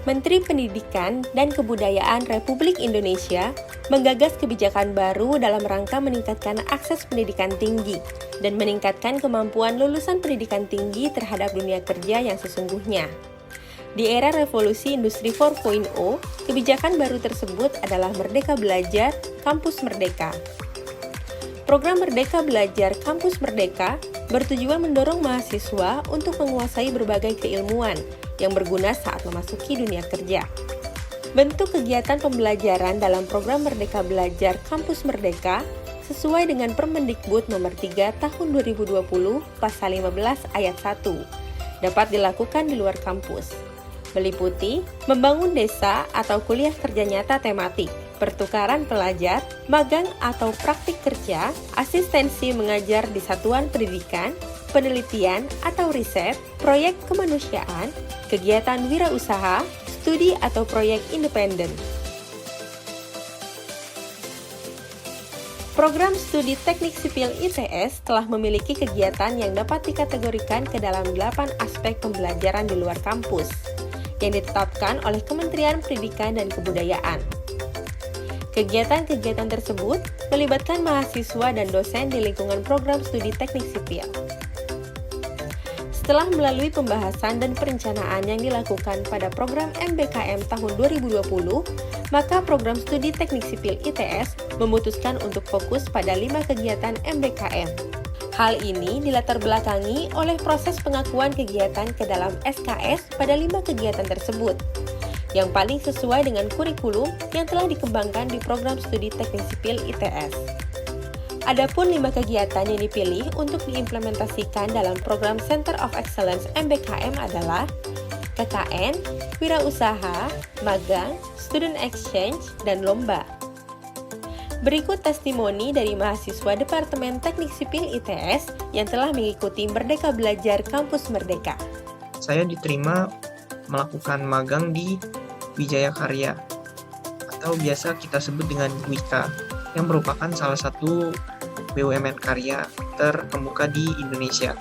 Menteri Pendidikan dan Kebudayaan Republik Indonesia menggagas kebijakan baru dalam rangka meningkatkan akses pendidikan tinggi dan meningkatkan kemampuan lulusan pendidikan tinggi terhadap dunia kerja yang sesungguhnya. Di era revolusi industri 4.0, kebijakan baru tersebut adalah Merdeka Belajar, Kampus Merdeka. Program Merdeka Belajar Kampus Merdeka bertujuan mendorong mahasiswa untuk menguasai berbagai keilmuan yang berguna saat memasuki dunia kerja. Bentuk kegiatan pembelajaran dalam program Merdeka Belajar Kampus Merdeka sesuai dengan Permendikbud Nomor 3 Tahun 2020 Pasal 15 Ayat 1 dapat dilakukan di luar kampus. Meliputi membangun desa atau kuliah kerja nyata tematik, pertukaran pelajar, magang atau praktik kerja, asistensi mengajar di satuan pendidikan, penelitian atau riset, proyek kemanusiaan, kegiatan wirausaha, studi atau proyek independen. Program Studi Teknik Sipil ITS telah memiliki kegiatan yang dapat dikategorikan ke dalam 8 aspek pembelajaran di luar kampus yang ditetapkan oleh Kementerian Pendidikan dan Kebudayaan. Kegiatan-kegiatan tersebut melibatkan mahasiswa dan dosen di lingkungan program studi teknik sipil. Setelah melalui pembahasan dan perencanaan yang dilakukan pada program MBKM tahun 2020, maka program studi teknik sipil ITS memutuskan untuk fokus pada 5 kegiatan MBKM. Hal ini dilatar belakangi oleh proses pengakuan kegiatan ke dalam SKS pada 5 kegiatan tersebut, yang paling sesuai dengan kurikulum yang telah dikembangkan di program studi teknik sipil ITS. Adapun 5 kegiatan yang dipilih untuk diimplementasikan dalam program Center of Excellence MBKM adalah KKN, wirausaha, magang, student exchange, dan lomba. Berikut testimoni dari mahasiswa Departemen Teknik Sipil ITS yang telah mengikuti Merdeka Belajar Kampus Merdeka. Saya diterima melakukan magang di Wijaya Karya atau biasa kita sebut dengan WIKA yang merupakan salah satu BUMN karya terkemuka di Indonesia.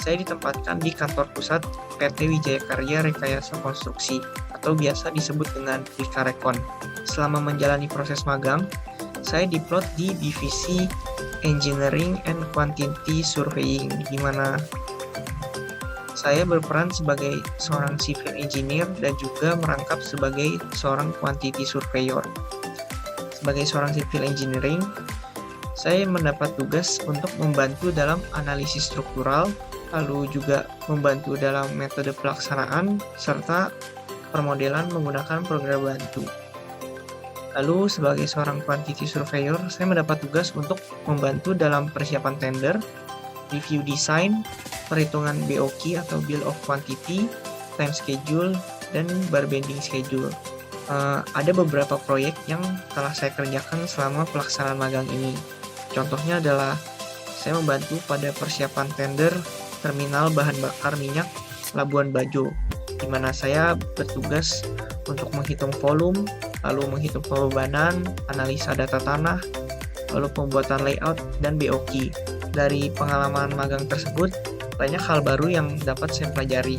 Saya ditempatkan di kantor pusat PT Wijaya Karya Rekayasa Konstruksi atau biasa disebut dengan Wikarekon. Selama menjalani proses magang, saya diplot di divisi Engineering and Quantity Surveying, di mana saya berperan sebagai seorang civil engineer dan juga merangkap sebagai seorang quantity surveyor. Sebagai seorang civil engineering, saya mendapat tugas untuk membantu dalam analisis struktural, lalu juga membantu dalam metode pelaksanaan, serta permodelan menggunakan program bantu. Lalu sebagai seorang quantity surveyor, saya mendapat tugas untuk membantu dalam persiapan tender, review design, perhitungan BOQ atau Bill of Quantity, time schedule, dan barbending schedule. Ada beberapa proyek yang telah saya kerjakan selama pelaksanaan magang ini. Contohnya adalah saya membantu pada persiapan tender terminal bahan bakar minyak Labuan Bajo, di mana saya bertugas untuk menghitung volume, lalu menghitung pembebanan, analisa data tanah, lalu pembuatan layout, dan BOQ. Dari pengalaman magang tersebut, banyak hal baru yang dapat saya pelajari,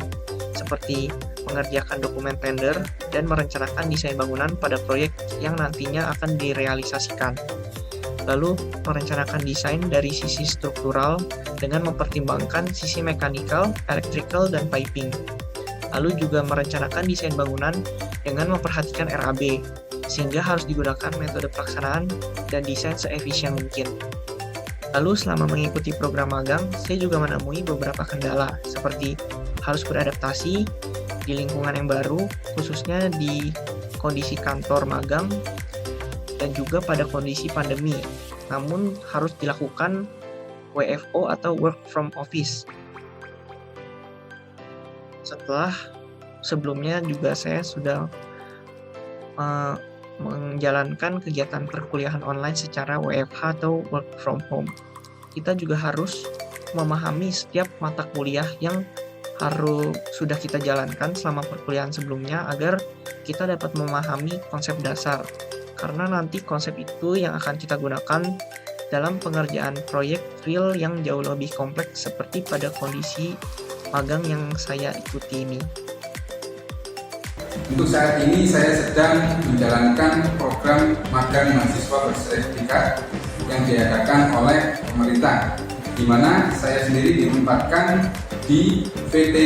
seperti mengerjakan dokumen tender dan merencanakan desain bangunan pada proyek yang nantinya akan direalisasikan. Lalu, merencanakan desain dari sisi struktural dengan mempertimbangkan sisi mekanikal, electrical, dan piping. Lalu juga merencanakan desain bangunan dengan memperhatikan RAB, sehingga harus digunakan metode pelaksanaan dan desain seefisien mungkin. Lalu selama mengikuti program magang, saya juga menemui beberapa kendala, seperti harus beradaptasi di lingkungan yang baru, khususnya di kondisi kantor magang, dan juga pada kondisi pandemi. Namun harus dilakukan WFO atau Work from Office. Sebelumnya juga saya sudah menjalankan kegiatan perkuliahan online secara WFH atau Work from Home. Kita juga harus memahami setiap mata kuliah yang sudah kita jalankan selama perkuliahan sebelumnya agar kita dapat memahami konsep dasar. Karena nanti konsep itu yang akan kita gunakan dalam pengerjaan proyek real yang jauh lebih kompleks seperti pada kondisi magang yang saya ikuti ini. Untuk saat ini saya sedang menjalankan program magang mahasiswa bersertifikat yang diadakan oleh pemerintah, di mana saya sendiri ditempatkan di PT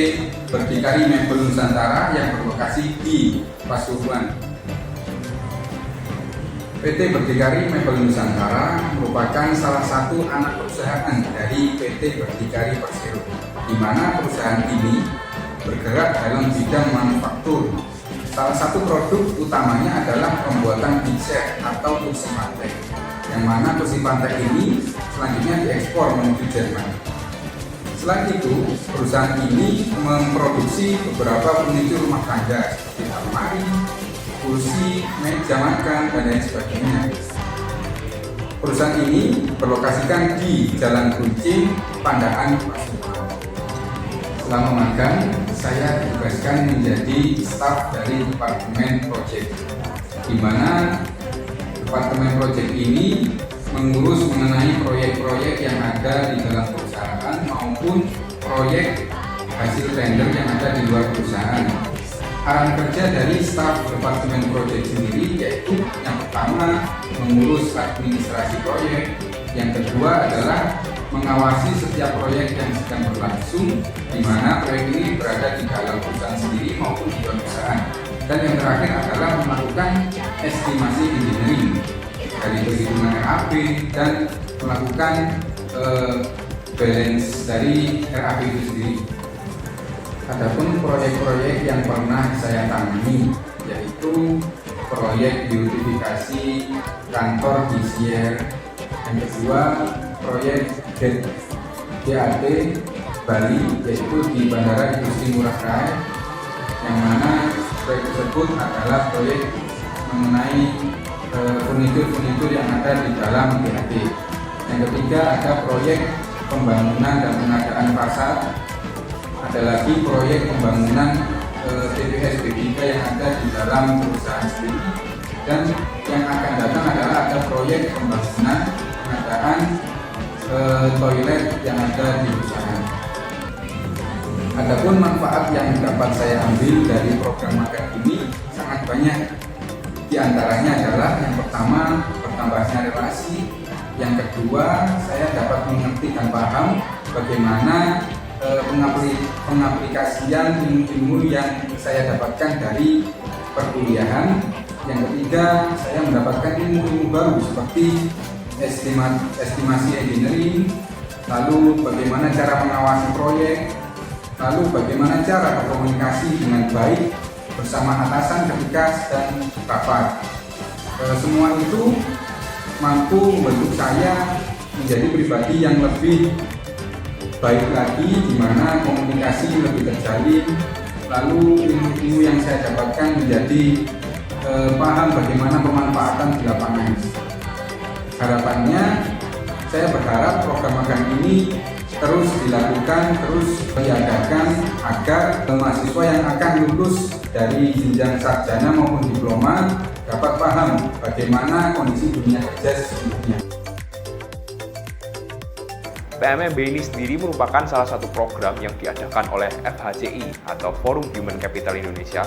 Berdikari Mebel Nusantara yang berlokasi di Pasuruan. PT Berdikari Mebel Nusantara merupakan salah satu anak perusahaan dari PT Berdikari Persero, di mana perusahaan ini bergerak dalam bidang manufaktur. Salah satu produk utamanya adalah pembuatan pizza atau kursi pantai, yang mana kursi pantai ini selanjutnya diekspor menuju Jerman. Selain itu, perusahaan ini memproduksi beberapa furnitur rumah tangga seperti lemari, kursi, meja makan, dan lain sebagainya. Perusahaan ini berlokasikan di Jalan Kuncing, Pandaan, Pasuruan. Selama magang, saya ditugaskan menjadi staf dari Departemen Project, di mana Departemen Project ini mengurus mengenai proyek-proyek yang ada di dalam perusahaan maupun proyek hasil tender yang ada di luar perusahaan. Arahan kerja dari staf Departemen Project sendiri yaitu yang pertama mengurus administrasi proyek, yang kedua adalah mengawasi setiap proyek yang sedang berlangsung, di mana proyek ini berada di dalam perusahaan sendiri maupun di luar perusahaan. Dan yang terakhir adalah melakukan estimasi engineering dari perhitungan RAP dan melakukan balance dari RAP itu sendiri. Adapun proyek-proyek yang pernah saya tangani yaitu proyek beautifikasi kantor di Sier, yang kedua proyek DAT Bali yaitu di Bandara Igusti Ngurah Rai, yang mana proyek tersebut adalah proyek mengenai furnitur yang ada di dalam DAT. Yang ketiga ada proyek pembangunan dan pengadaan fasad. Ada lagi proyek pembangunan TPS B3 yang ada di dalam perusahaan sendiri, dan yang akan datang adalah ada proyek pembangunan pengadaan toilet yang ada di perusahaan. Adapun manfaat yang dapat saya ambil dari program magang ini sangat banyak. Di antaranya adalah yang pertama bertambahnya relasi, yang kedua saya dapat mengerti dan paham bagaimana pengaplikasian ilmu-ilmu yang saya dapatkan dari perkuliahan. Yang ketiga, saya mendapatkan ilmu-ilmu baru seperti estimasi engineering, lalu bagaimana cara mengawasi proyek, lalu bagaimana cara berkomunikasi dengan baik bersama atasan ketika sedang rapat. Semua itu mampu membentuk saya menjadi pribadi yang lebih baik lagi, di mana komunikasi lebih terjalin, lalu ilmu-ilmu yang saya dapatkan menjadi paham bagaimana pemanfaatan di lapangan. Harapannya, saya berharap program magang ini terus dilakukan, terus diadakan agar mahasiswa yang akan lulus dari jenjang sarjana maupun diploma dapat paham bagaimana kondisi dunia kerja sesungguhnya. PMMB ini sendiri merupakan salah satu program yang diadakan oleh FHCI atau Forum Human Capital Indonesia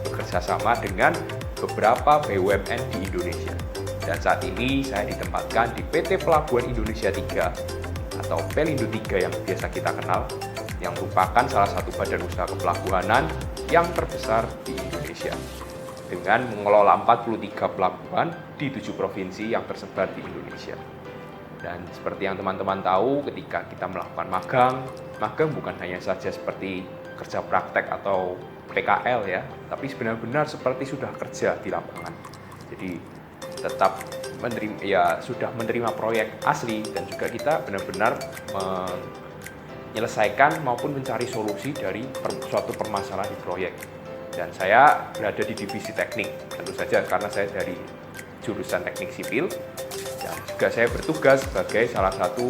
bekerjasama dengan beberapa BUMN di Indonesia. Dan saat ini saya ditempatkan di PT Pelabuhan Indonesia 3 atau Pelindo 3 yang biasa kita kenal, yang merupakan salah satu badan usaha kepelabuhanan yang terbesar di Indonesia dengan mengelola 43 pelabuhan di 7 provinsi yang tersebar di Indonesia. Dan seperti yang teman-teman tahu, ketika kita melakukan magang bukan hanya saja seperti kerja praktek atau PKL ya, tapi benar-benar seperti sudah kerja di lapangan. Jadi tetap sudah menerima proyek asli, dan juga kita benar-benar menyelesaikan maupun mencari solusi dari suatu permasalahan di proyek. Dan saya berada di divisi teknik, tentu saja karena saya dari jurusan teknik sipil, dan juga saya bertugas sebagai salah satu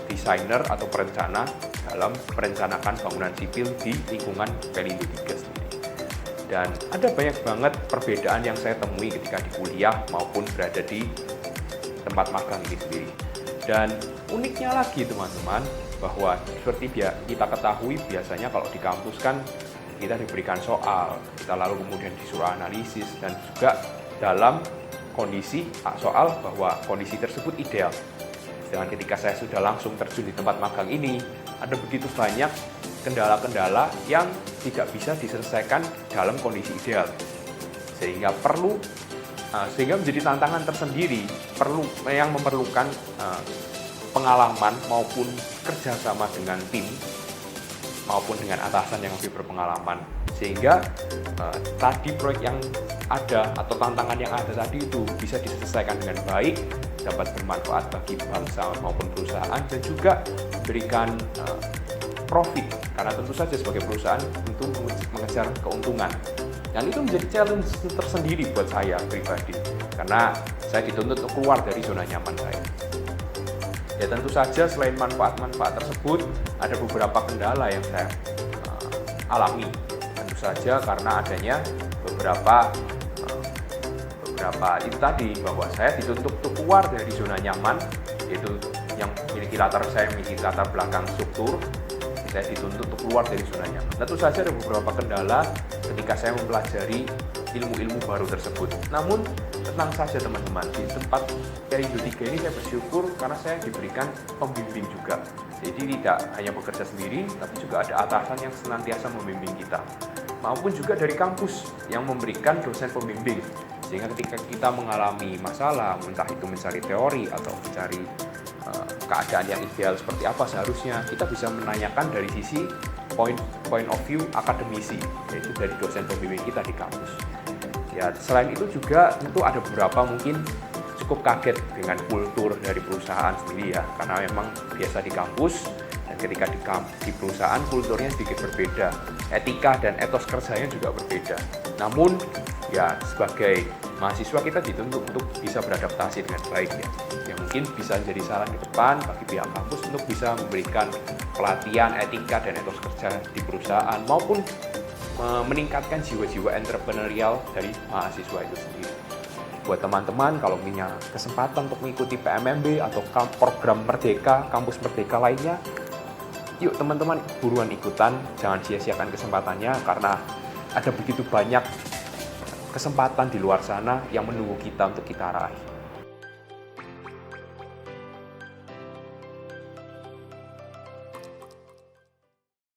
desainer atau perencana dalam merencanakan bangunan sipil di lingkungan Pelindo 3 sendiri. Dan ada banyak banget perbedaan yang saya temui ketika di kuliah maupun berada di tempat magang ini sendiri. Dan uniknya lagi teman-teman, bahwa seperti kita ketahui biasanya kalau di kampus kan kita diberikan soal, kita lalu kemudian disuruh analisis, dan juga dalam kondisi soal bahwa kondisi tersebut ideal. Sedangkan ketika saya sudah langsung terjun di tempat magang ini, ada begitu banyak kendala-kendala yang tidak bisa diselesaikan dalam kondisi ideal. Sehingga menjadi tantangan tersendiri, yang memerlukan pengalaman maupun kerjasama dengan tim maupun dengan atasan yang lebih berpengalaman, sehingga tadi proyek yang ada atau tantangan yang ada tadi itu bisa diselesaikan dengan baik, dapat bermanfaat bagi bangsa maupun perusahaan, dan juga memberikan profit, karena tentu saja sebagai perusahaan untuk mengejar keuntungan. Dan itu menjadi challenge tersendiri buat saya pribadi, karena saya dituntut untuk keluar dari zona nyaman saya. Ya tentu saja selain manfaat-manfaat tersebut, ada beberapa kendala yang saya alami. Tentu saja karena adanya beberapa itu tadi, bahwa saya dituntut untuk keluar dari zona nyaman, yaitu yang memiliki latar belakang struktur. Saya dituntut untuk keluar dari zona nyaman. Tentu saja ada beberapa kendala ketika saya mempelajari ilmu-ilmu baru tersebut. Namun tenang saja teman-teman, di tempat Perindo 3 ini saya bersyukur karena saya diberikan pembimbing juga. Jadi tidak hanya bekerja sendiri, tapi juga ada atasan yang senantiasa membimbing kita. Maupun juga dari kampus yang memberikan dosen pembimbing. Sehingga ketika kita mengalami masalah, entah itu mencari teori atau mencari keadaan yang ideal seperti apa seharusnya, kita bisa menanyakan dari sisi point of view akademisi, yaitu dari dosen pembimbing kita di kampus. Ya, selain itu juga tentu ada beberapa mungkin cukup kaget dengan kultur dari perusahaan sendiri ya, karena memang biasa di kampus, dan ketika di perusahaan kulturnya sedikit berbeda, etika dan etos kerjanya juga berbeda. Namun ya sebagai mahasiswa kita dituntut untuk bisa beradaptasi dengan baik ya. Yang mungkin bisa menjadi saran di depan bagi pihak kampus untuk bisa memberikan pelatihan etika dan etos kerja di perusahaan, maupun meningkatkan jiwa-jiwa entrepreneurial dari mahasiswa itu sendiri. Buat teman-teman kalau punya kesempatan untuk mengikuti PMMB atau program Merdeka, kampus Merdeka lainnya, yuk teman-teman buruan ikutan, jangan sia-siakan kesempatannya, karena ada begitu banyak kesempatan di luar sana yang menunggu kita untuk kita raih.